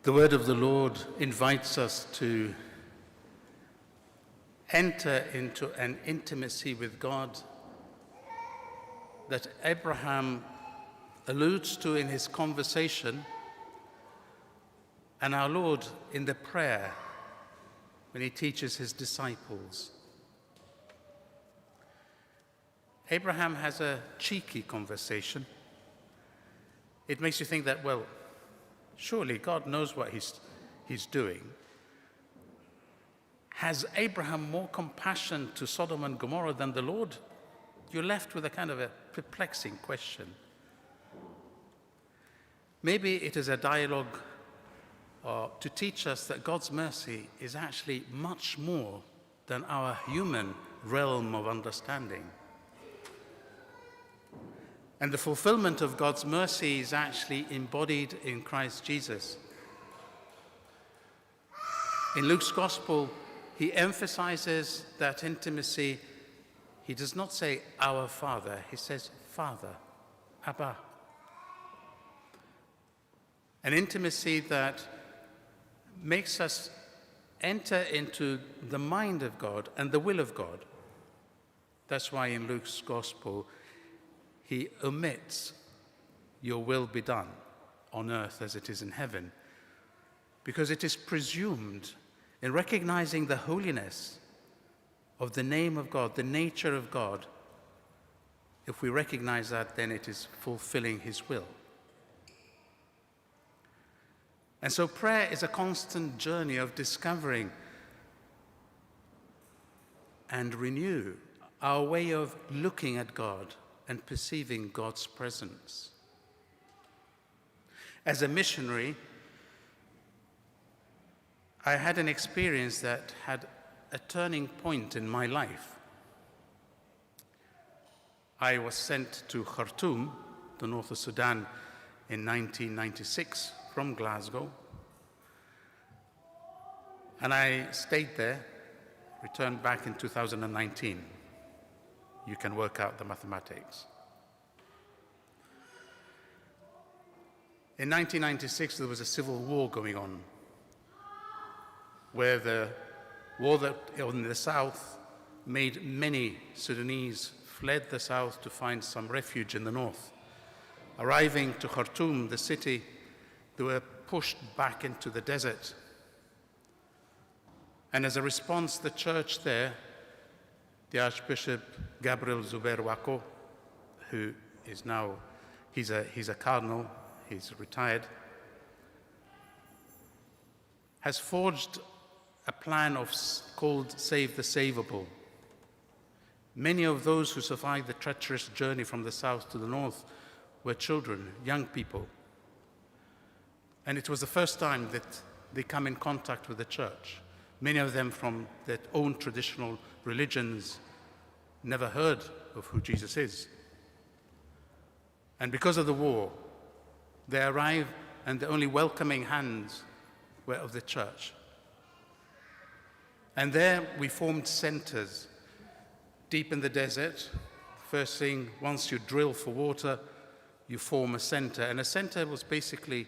The word of the Lord invites us to enter into an intimacy with God that Abraham alludes to in his conversation, and our Lord in the prayer when he teaches his disciples. Abraham has a cheeky conversation. It makes you think that, well, surely God knows what he's doing. Has Abraham more compassion to Sodom and Gomorrah than the Lord? You're left with a kind of a perplexing question. Maybe it is a dialogue to teach us that God's mercy is actually much more than our human realm of understanding. And the fulfillment of God's mercy is actually embodied in Christ Jesus. In Luke's Gospel, he emphasizes that intimacy. He does not say, our Father. He says, Father, Abba. An intimacy that makes us enter into the mind of God and the will of God. That's why in Luke's Gospel, he omits, your will be done on earth as it is in heaven, because it is presumed in recognizing the holiness of the name of God, the nature of God. If we recognize that, then it is fulfilling his will. And so prayer is a constant journey of discovering and renew our way of looking at God and perceiving God's presence. As a missionary, I had an experience that had a turning point in my life. I was sent to Khartoum, the north of Sudan, in 1996 from Glasgow. And I stayed there, returned back in 2019. You can work out the mathematics. In 1996, there was a civil war going on, where the war that in the south made many Sudanese fled the south to find some refuge in the north. Arriving to Khartoum, the city, they were pushed back into the desert. And as a response, the church there, the Archbishop Gabriel Zuber Wako, who is now, he's a cardinal, he's retired, has forged a plan called Save the Savable. Many of those who survived the treacherous journey from the south to the north were children, young people. And it was the first time that they come in contact with the church. Many of them from their own traditional religions never heard of who Jesus is. And because of the war, they arrived and the only welcoming hands were of the church. And there we formed centers deep in the desert. First thing, once you drill for water, you form a center. And a center was basically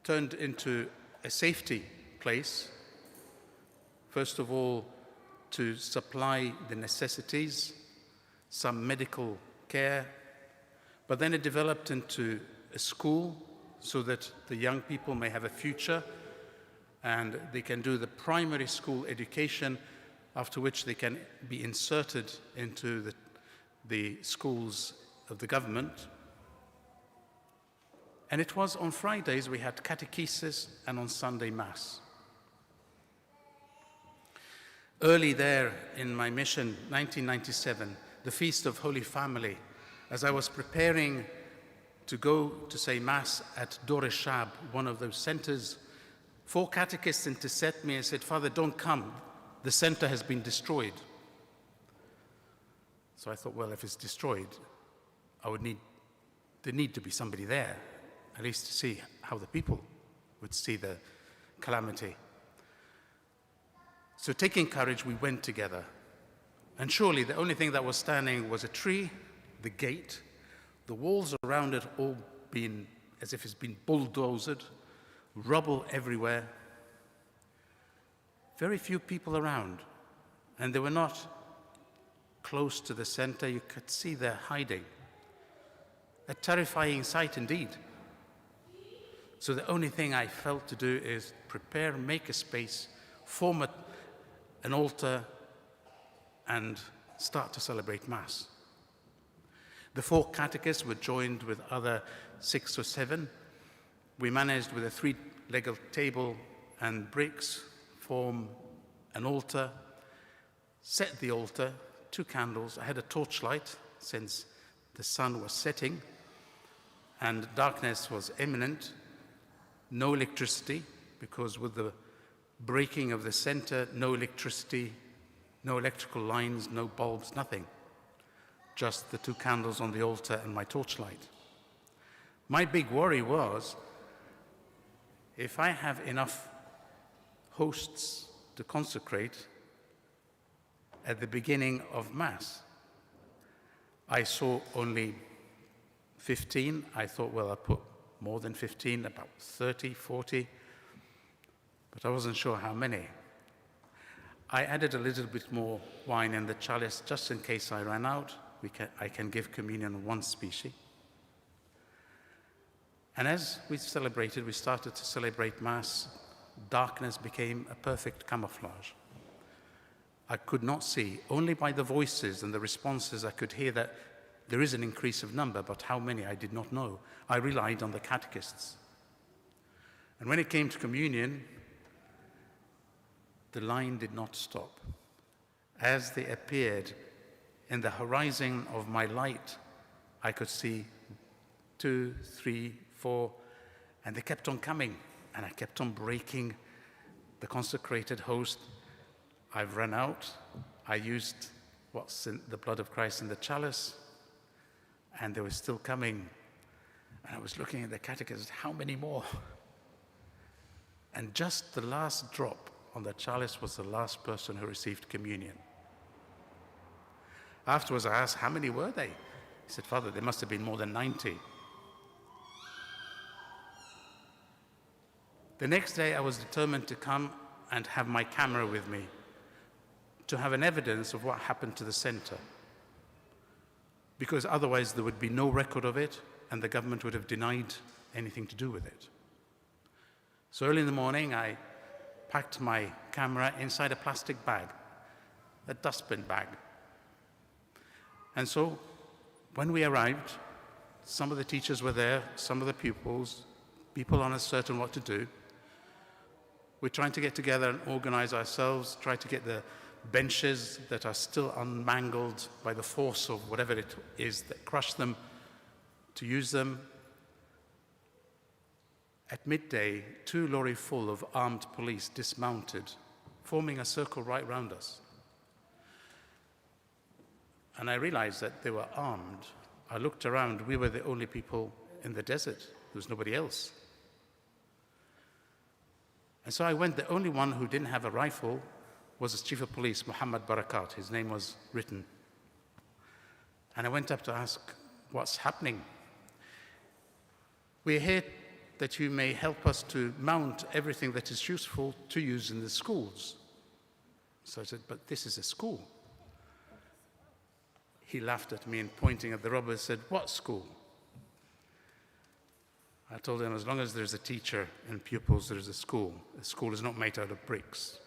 turned into a safety place. First of all, to supply the necessities, some medical care, but then it developed into a school so that the young people may have a future and they can do the primary school education, after which they can be inserted into the schools of the government. And it was on Fridays we had catechesis and on Sunday Mass. Early there in my mission, 1997, the Feast of Holy Family, as I was preparing to go to say Mass at Dor Eshab, one of those centers, 4 catechists intercepted me and said, Father, don't come. The center has been destroyed. So I thought, well, if it's destroyed, there need to be somebody there, at least to see how the people would see the calamity. So taking courage, we went together. And surely the only thing that was standing was a tree, the gate, the walls around it all been as if it's been bulldozed, rubble everywhere, very few people around, and they were not close to the center. You could see they're hiding. A terrifying sight indeed. So the only thing I felt to do is prepare, make a space, form an altar, and start to celebrate Mass. The 4 catechists were joined with other 6 or 7. We managed with a 3-legged table and bricks form an altar, set the altar, 2 candles. I had a torchlight since the sun was setting and darkness was imminent. No electricity, because with the breaking of the center, no electricity, no electrical lines, no bulbs, nothing. Just the 2 candles on the altar and my torchlight. My big worry was, if I have enough hosts to consecrate at the beginning of Mass. I saw only 15. I thought, well, I'll put more than 15, about 30, 40, but I wasn't sure how many. I added a little bit more wine in the chalice just in case I ran out. I can give communion on 1 species. And as we celebrated, we started to celebrate Mass. Darkness became a perfect camouflage. I could not see. Only by the voices and the responses I could hear that there is an increase of number, but how many I did not know. I relied on the catechists. And when it came to communion, the line did not stop. As they appeared in the horizon of my light, I could see 2, 3, 4, and they kept on coming, and I kept on breaking the consecrated host. I've run out. I used what's in the blood of Christ in the chalice, and they were still coming. And I was looking at the catechist, how many more? And just the last drop on the chalice was the last person who received communion. Afterwards, I asked, how many were they? He said, Father, there must have been more than 90. The next day, I was determined to come and have my camera with me to have an evidence of what happened to the center. Because otherwise, there would be no record of it, and the government would have denied anything to do with it. So early in the morning, I packed my camera inside a plastic bag, a dustbin bag. And so when we arrived, some of the teachers were there, some of the pupils, people uncertain what to do. We're trying to get together and organize ourselves, try to get the benches that are still unmangled by the force of whatever it is that crushed them, to use them. At midday, 2 lorries full of armed police dismounted, forming a circle right round us. And I realized that they were armed. I looked around, we were the only people in the desert. There was nobody else. And so I went, the only one who didn't have a rifle was the chief of police, Muhammad Barakat. His name was written. And I went up to ask, what's happening? We're here that you may help us to mount everything that is useful to use in the schools. So I said, but this is a school. He laughed at me and pointing at the robbers said, what school? I told him, as long as there's a teacher and pupils, there's a school. A school is not made out of bricks.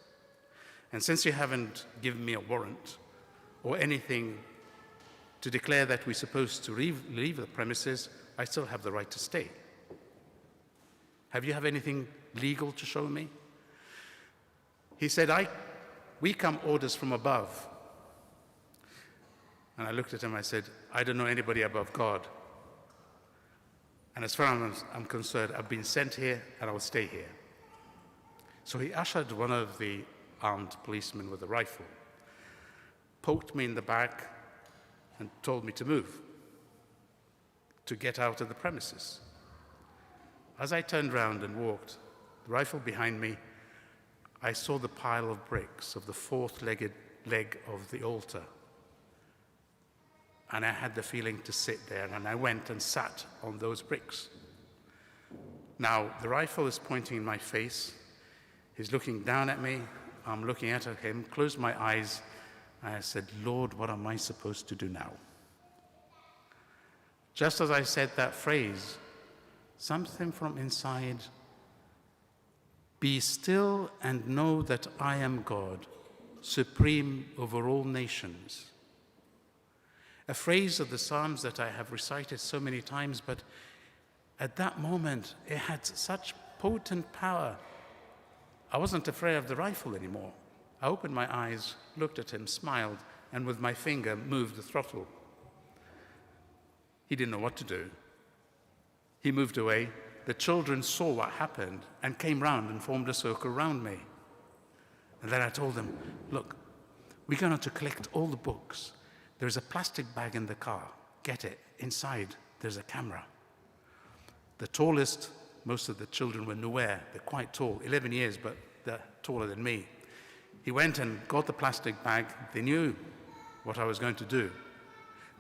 And since you haven't given me a warrant or anything to declare that we're supposed to leave the premises, I still have the right to stay. Have you have anything legal to show me? He said, we come orders from above. And I looked at him, I said, I don't know anybody above God. And as far as I'm concerned, I've been sent here and I will stay here. So he ushered one of the armed policemen with a rifle, poked me in the back and told me to move, to get out of the premises. As I turned round and walked, the rifle behind me, I saw the pile of bricks of the 4th leg of the altar. And I had the feeling to sit there, and I went and sat on those bricks. Now, the rifle is pointing in my face. He's looking down at me. I'm looking at him, closed my eyes. I said, Lord, what am I supposed to do now? Just as I said that phrase, something from inside, be still and know that I am God, supreme over all nations. A phrase of the Psalms that I have recited so many times, but at that moment, it had such potent power. I wasn't afraid of the rifle anymore. I opened my eyes, looked at him, smiled, and with my finger moved the throttle. He didn't know what to do. He moved away. The children saw what happened and came round and formed a circle around me. And then I told them, look, we're going to collect all the books. There's a plastic bag in the car. Get it. Inside, there's a camera. The tallest, most of the children were nowhere. They're quite tall, 11 years, but they're taller than me. He went and got the plastic bag. They knew what I was going to do.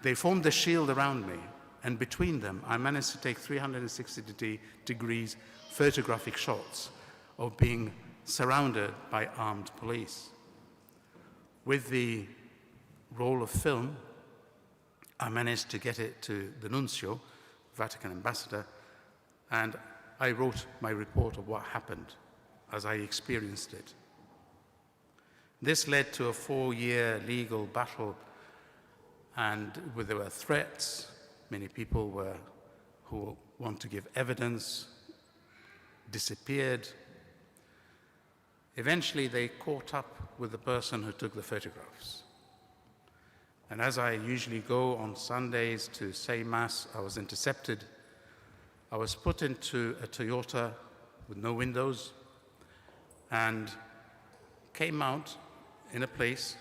They formed a shield around me, and between them, I managed to take 360 degrees photographic shots of being surrounded by armed police. With the roll of film, I managed to get it to the nuncio, Vatican ambassador, and I wrote my report of what happened as I experienced it. This led to a 4-year legal battle, and there were threats. Many people who want to give evidence disappeared. Eventually, they caught up with the person who took the photographs. And as I usually go on Sundays to say Mass, I was intercepted. I was put into a Toyota with no windows and came out in a place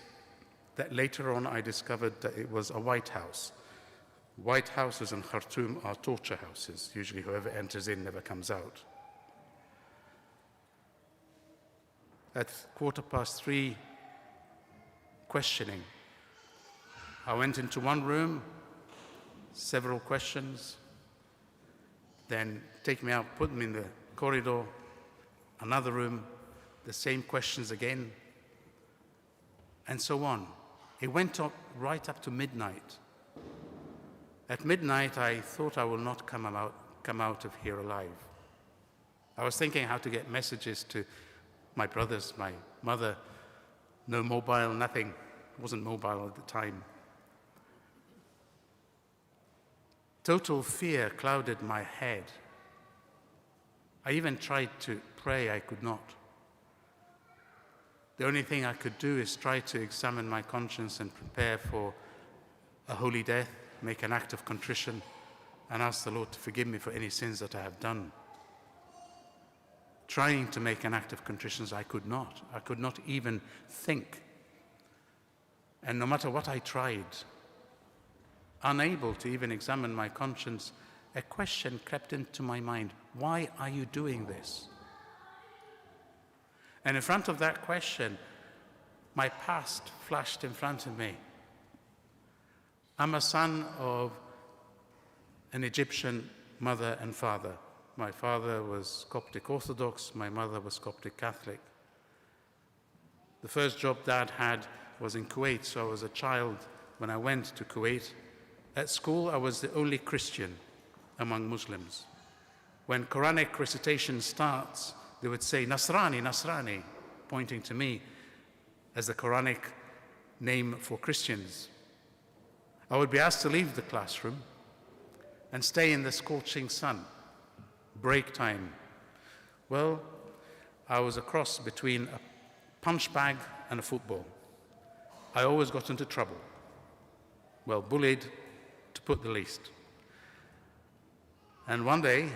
that later on I discovered that it was a White House. White Houses in Khartoum are torture houses. Usually whoever enters in never comes out. At 3:15, questioning. I went into one room, several questions, then take me out, put me in the corridor, another room, the same questions again, and so on. It went up right up to midnight. At midnight, I thought I will not come out of here alive. I was thinking how to get messages to my brothers, my mother. No mobile, nothing. It wasn't mobile at the time. Total fear clouded my head. I even tried to pray, I could not. The only thing I could do is try to examine my conscience and prepare for a holy death, make an act of contrition, and ask the Lord to forgive me for any sins that I have done. Trying to make an act of contrition, I could not. I could not even think. And no matter what I tried, unable to even examine my conscience, a question crept into my mind. Why are you doing this? And in front of that question, my past flashed in front of me. I'm a son of an Egyptian mother and father. My father was Coptic Orthodox, my mother was Coptic Catholic. The first job Dad had was in Kuwait, so I was a child when I went to Kuwait. At school, I was the only Christian among Muslims. When Quranic recitation starts, they would say, Nasrani, Nasrani, pointing to me as the Quranic name for Christians. I would be asked to leave the classroom and stay in the scorching sun. Break time. Well, I was a cross between a punch bag and a football. I always got into trouble. Well, bullied, to put the least. And one day,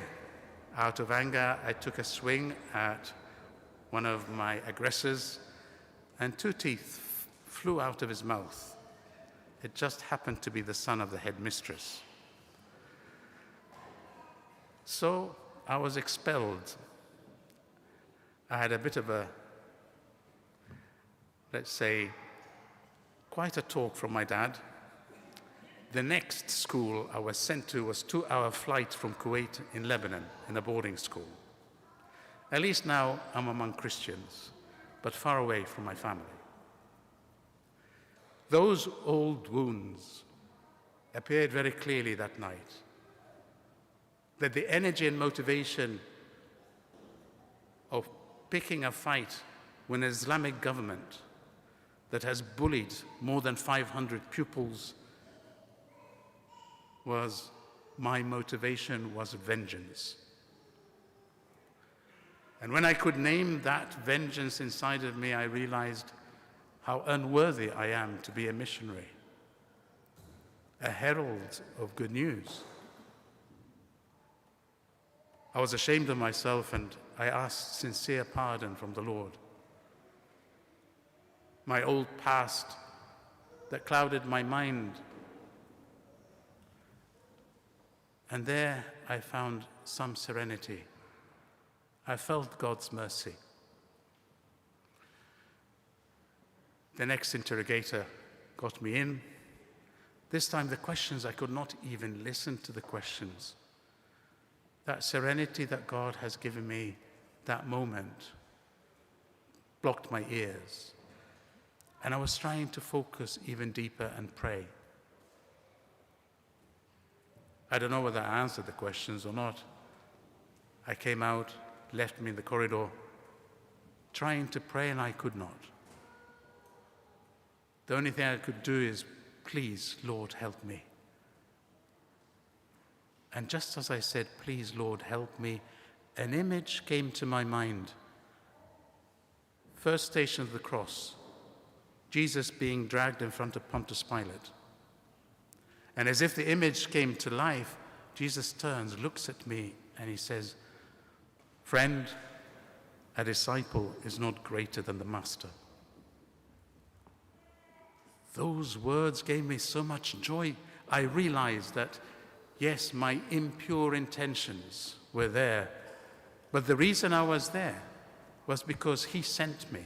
out of anger, I took a swing at one of my aggressors, and 2 teeth flew out of his mouth. It just happened to be the son of the headmistress. So I was expelled. I had a bit of a, let's say, quite a talk from my dad. the next school I was sent to was 2-hour flight from Kuwait in Lebanon, in a boarding school. At least now I'm among Christians, but far away from my family. Those old wounds appeared very clearly that night, that the energy and motivation of picking a fight with an Islamic government that has bullied more than 500 pupils my motivation was vengeance. And when I could name that vengeance inside of me, I realized how unworthy I am to be a missionary, a herald of good news. I was ashamed of myself, and I asked sincere pardon from the Lord. My old past that clouded my mind. And there I found some serenity. I felt God's mercy. The next interrogator got me in. This time the questions, I could not even listen to the questions. That serenity that God has given me, that moment, blocked my ears. And I was trying to focus even deeper and pray. I don't know whether I answered the questions or not. I came out, left me in the corridor, trying to pray, and I could not. The only thing I could do is, please, Lord, help me. And just as I said, please, Lord, help me, an image came to my mind. First station of the cross, Jesus being dragged in front of Pontius Pilate. And as if the image came to life, Jesus turns, looks at me, and he says, "Friend, a disciple is not greater than the master." Those words gave me so much joy. I realized that, yes, my impure intentions were there, but the reason I was there was because he sent me.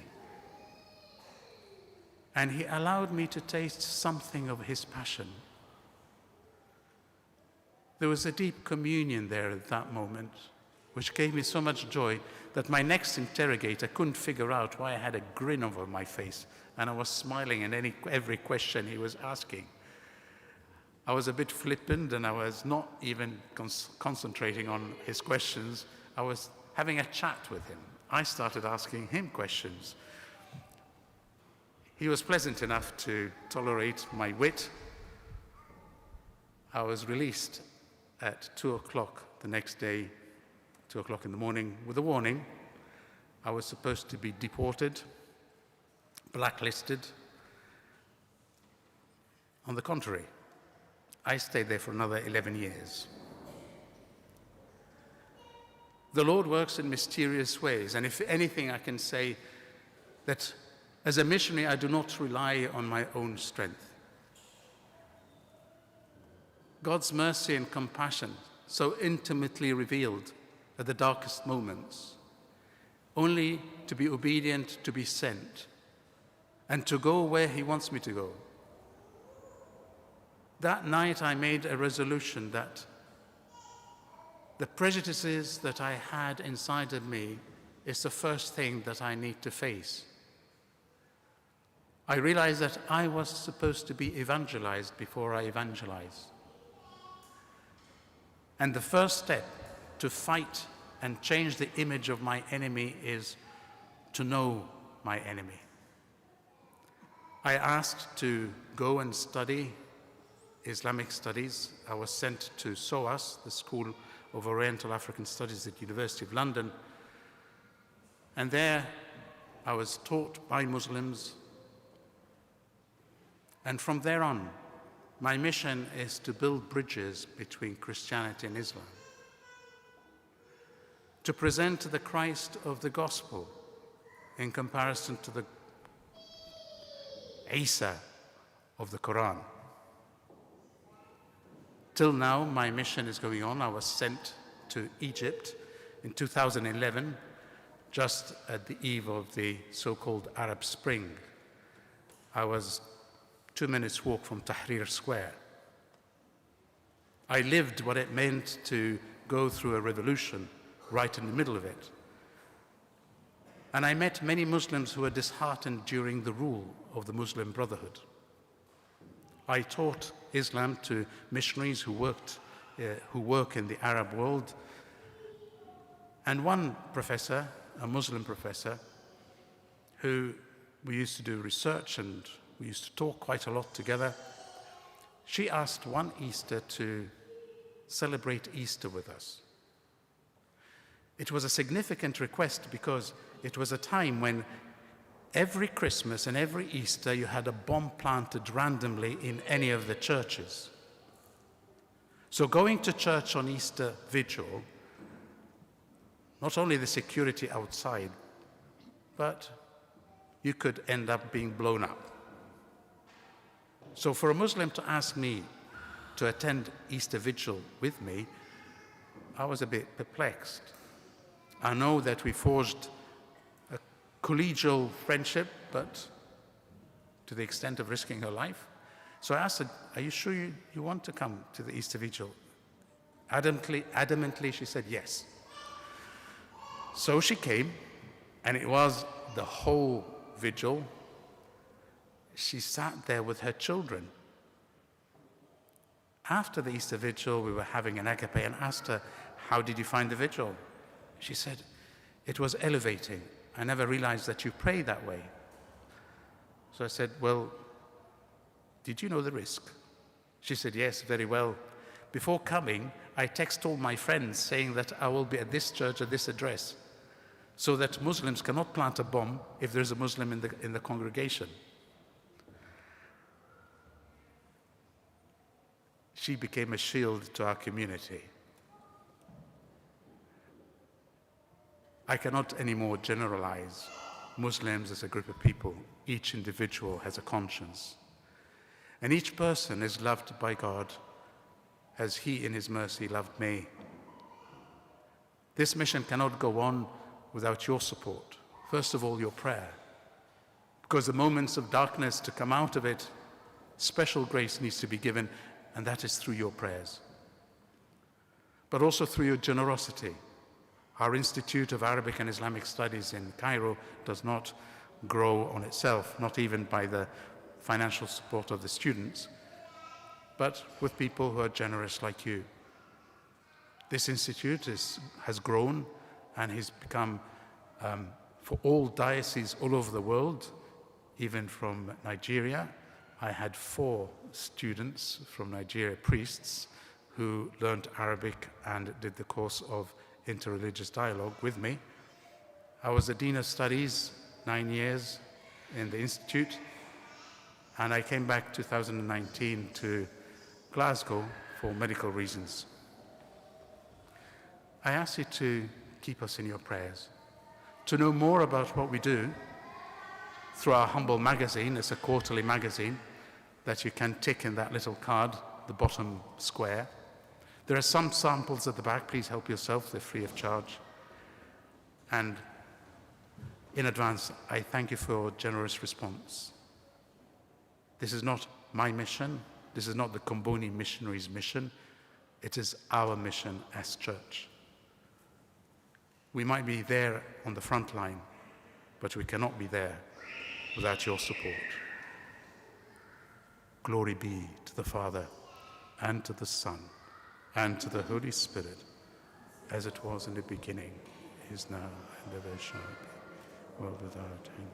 And he allowed me to taste something of his passion. There was a deep communion there at that moment, which gave me so much joy that my next interrogator couldn't figure out why I had a grin over my face, and I was smiling at every question he was asking. I was a bit flippant, and I was not even concentrating on his questions. I was having a chat with him. I started asking him questions. He was pleasant enough to tolerate my wit. I was released at 2 o'clock the next day, 2 o'clock in the morning, with a warning. I was supposed to be deported, blacklisted. On the contrary, I stayed there for another 11 years. The Lord works in mysterious ways, and if anything, I can say that as a missionary, I do not rely on my own strength. God's mercy and compassion, so intimately revealed at the darkest moments, only to be obedient, to be sent, and to go where he wants me to go. That night I made a resolution that the prejudices that I had inside of me is the first thing that I need to face. I realized that I was supposed to be evangelized before I evangelized. And the first step to fight and change the image of my enemy is to know my enemy. I asked to go and study Islamic studies. I was sent to SOAS, the School of Oriental African Studies at the University of London. And there I was taught by Muslims. And from there on, my mission is to build bridges between Christianity and Islam, to present the Christ of the gospel in comparison to the Isa of the Quran. Till now, my mission is going on. I was sent to Egypt in 2011, just at the eve of the so-called Arab Spring. I was 2 minutes walk from Tahrir Square. I lived what it meant to go through a revolution right in the middle of it. And I met many Muslims who were disheartened during the rule of the Muslim Brotherhood. I taught Islam to missionaries who work in the Arab world. And one professor, a Muslim professor, who we used to do research and we used to talk quite a lot together, she asked one Easter to celebrate Easter with us. It was a significant request because it was a time when every Christmas and every Easter you had a bomb planted randomly in any of the churches. So going to church on Easter Vigil, not only the security outside, but you could end up being blown up. So for a Muslim to ask me to attend Easter Vigil with me, I was a bit perplexed. I know that we forged a collegial friendship, but to the extent of risking her life. So I asked her, are you sure you want to come to the Easter Vigil? Adamantly, she said yes. So she came, and it was the whole vigil. She sat there with her children. After the Easter Vigil, we were having an agape and asked her, how did you find the vigil? She said, it was elevating. I never realized that you pray that way. So I said, well, did you know the risk? She said, yes, very well. Before coming, I text all my friends saying that I will be at this church at this address, so that Muslims cannot plant a bomb if there's a Muslim in the congregation. She became a shield to our community. I cannot anymore generalize Muslims as a group of people. Each individual has a conscience. And each person is loved by God as He in His mercy loved me. This mission cannot go on without your support. First of all, your prayer. Because the moments of darkness, to come out of it, special grace needs to be given, and that is through your prayers. But also through your generosity. Our Institute of Arabic and Islamic Studies in Cairo does not grow on itself, not even by the financial support of the students, but with people who are generous like you. This institute has grown and has become, for all dioceses all over the world, even from Nigeria. I had 4 students from Nigeria, priests, who learned Arabic and did the course of interreligious dialogue with me. I was the Dean of Studies 9 years in the Institute, and I came back 2019 to Glasgow for medical reasons. I ask you to keep us in your prayers. To know more about what we do through our humble magazine, it's a quarterly magazine that you can tick in that little card, the bottom square. There are some samples at the back. Please help yourself. They're free of charge. And in advance, I thank you for your generous response. This is not my mission. This is not the Comboni missionaries' mission. It is our mission as church. We might be there on the front line, but we cannot be there without your support. Glory be to the Father, and to the Son, and to the Holy Spirit, as it was in the beginning, is now, and ever shall be, world without end.